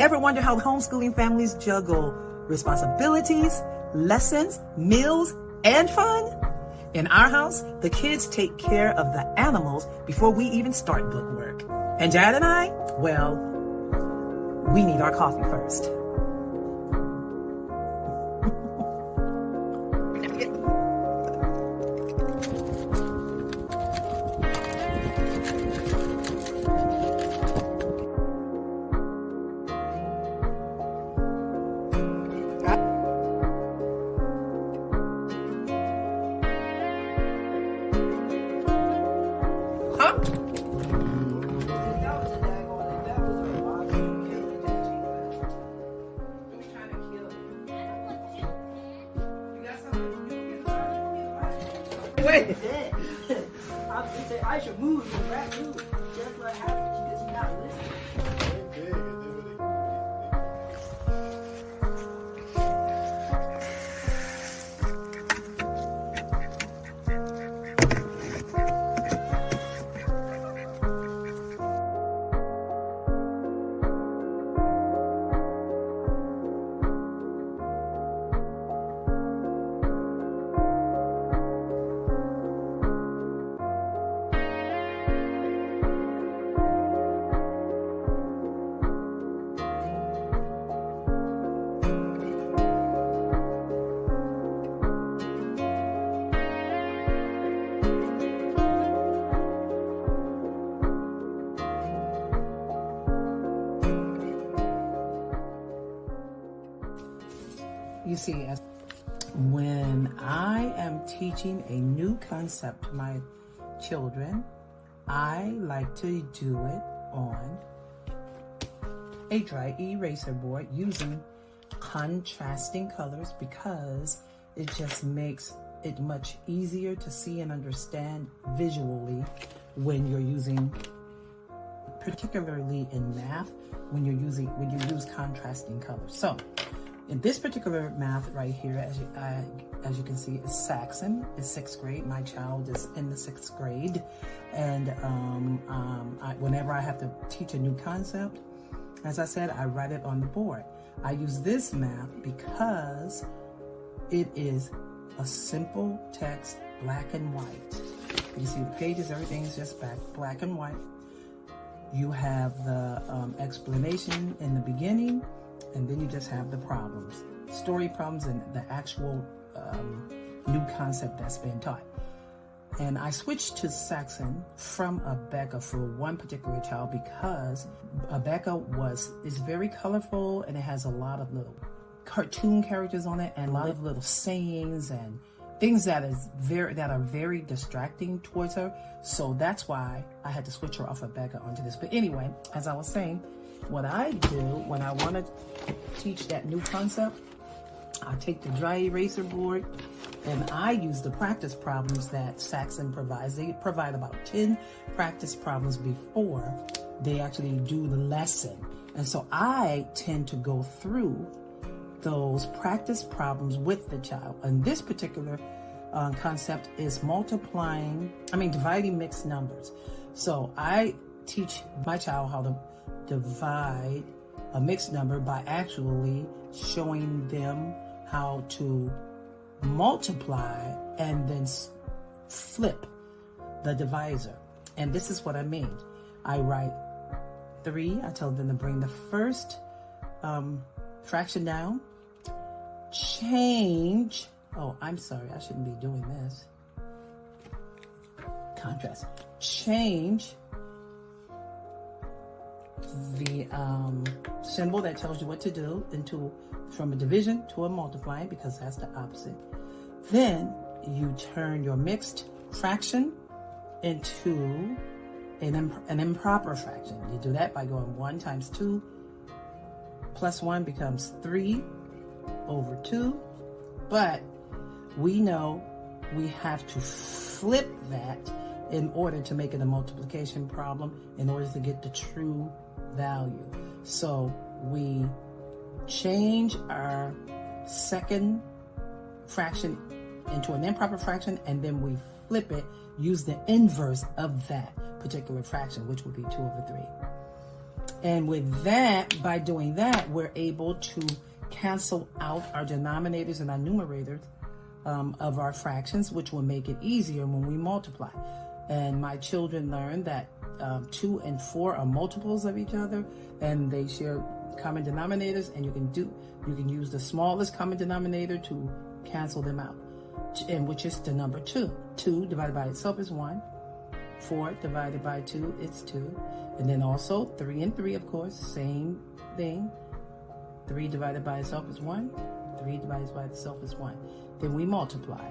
Ever wonder how homeschooling families juggle responsibilities, lessons, meals, and fun? In our house, the kids take care of the animals before we even start bookwork. And Jad and I, well, we need our coffee first. Wait. I should move in that move. Just what happened because you're not listening. You see, when I am teaching a new concept to my children, I like to do it on a dry eraser board using contrasting colors because it just makes it much easier to see and understand visually when you're using, particularly in math, when you use contrasting colors. So in this particular math right here, as you can see, is Saxon, is 6th grade. My child is in the 6th grade. And whenever I have to teach a new concept, as I said, I write it on the board. I use this math because it is a simple text, black and white. You see the pages, everything is just black and white. You have the explanation in the beginning, and then you just have the problems, story problems, and the actual new concept that's been taught. And I switched to Saxon from Abeka for one particular child because Abeka is very colorful and it has a lot of little cartoon characters on it and a lot of little sayings and things that are very distracting towards her. So that's why I had to switch her off Abeka onto this. But anyway, as I was saying, what I do when I want to teach that new concept, I take the dry eraser board and I use the practice problems that Saxon provides. They provide about 10 practice problems before they actually do the lesson. And so I tend to go through those practice problems with the child. And this particular concept is dividing mixed numbers. So I teach my child how to divide a mixed number by actually showing them how to multiply and then flip the divisor. And this is what I mean. I write 3. I tell them to bring the first fraction down, change. Oh, I'm sorry, I shouldn't be doing this. Contrast. Change the symbol that tells you what to do from a division to a multiplying, because that's the opposite. Then you turn your mixed fraction into an improper fraction. You do that by going 1 times 2 plus 1 becomes 3 over 2. But we know we have to flip that in order to make it a multiplication problem, in order to get the true value. So we change our second fraction into an improper fraction, and then we flip it, use the inverse of that particular fraction, which would be 2 over 3. And with that, by doing that, we're able to cancel out our denominators and our numerators of our fractions, which will make it easier when we multiply. And my children learned that 2 and 4 are multiples of each other, and they share common denominators, and you can use the smallest common denominator to cancel them out, and which is the number 2. 2 divided by itself is 1. 4 divided by 2 is 2. And then also 3 and 3, of course, same thing. 3 divided by itself is 1. 3 divided by itself is 1. Then we multiply.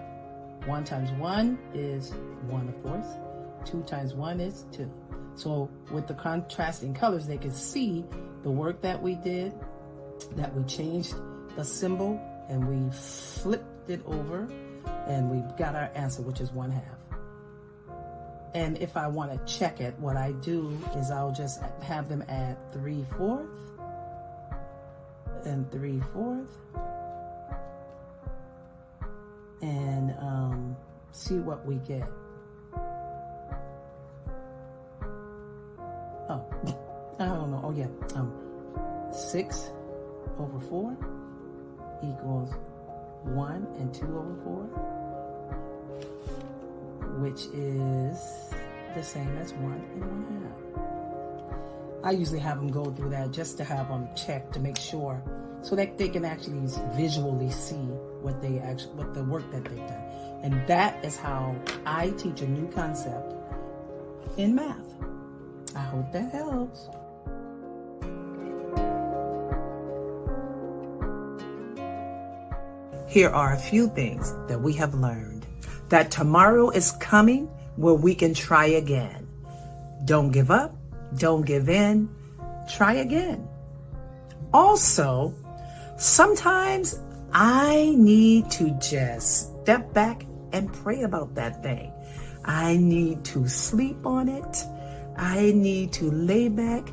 1 times 1 is 1, of course. 2 times 1 is 2. So with the contrasting colors, they can see the work that we did, that we changed the symbol and we flipped it over, and we got our answer, which is 1/2. And if I want to check it, what I do is I'll just have them add 3/4 and 3/4 and see what we get. Oh, I don't know. Oh yeah, 6 over 4 equals 1 and 2 over 4, which is the same as 1 and 1/2. I usually have them go through that just to have them check to make sure, so that they can actually visually see what the work that they've done. And that is how I teach a new concept in math. I hope that helps. Here are a few things that we have learned. That tomorrow is coming where we can try again. Don't give up. Don't give in. Try again. Also, sometimes I need to just step back and pray about that thing. I need to sleep on it. I need to lay back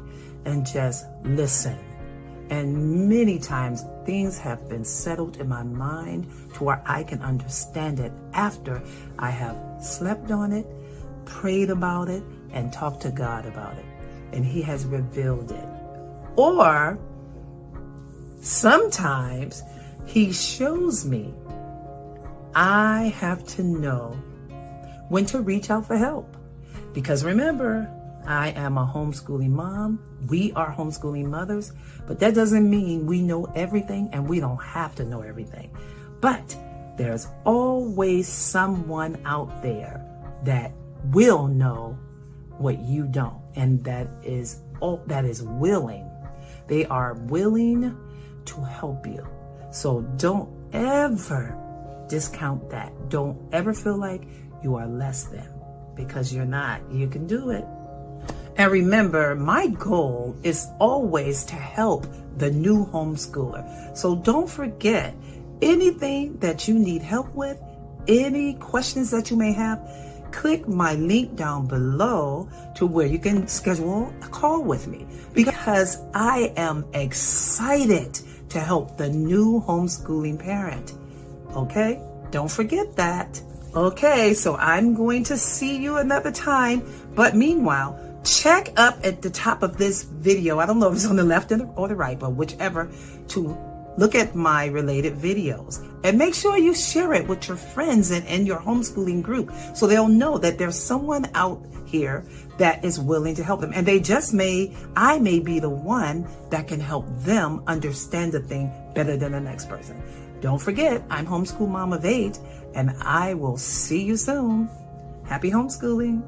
and just listen. And many times things have been settled in my mind to where I can understand it after I have slept on it, prayed about it, and talked to God about it. And He has revealed it. Or sometimes He shows me. I have to know when to reach out for help. Because remember, I am a homeschooling mom. We are homeschooling mothers, but that doesn't mean we know everything, and we don't have to know everything. But there's always someone out there that will know what you don't, and that is willing. They are willing to help you. So don't ever discount that. Don't ever feel like you are less than, because you're not. You can do it. And remember, my goal is always to help the new homeschooler. So don't forget, anything that you need help with, any questions that you may have, click my link down below to where you can schedule a call with me, because I am excited to help the new homeschooling parent. Okay? Don't forget that. Okay, so I'm going to see you another time. But meanwhile, check up at the top of this video. I don't know if it's on the left or the right, but whichever, to look at my related videos. And make sure you share it with your friends and your homeschooling group, so they'll know that there's someone out here that is willing to help them. And I may be the one that can help them understand the thing better than the next person. Don't forget, I'm Homeschool Mom of 8, and I will see you soon. Happy homeschooling.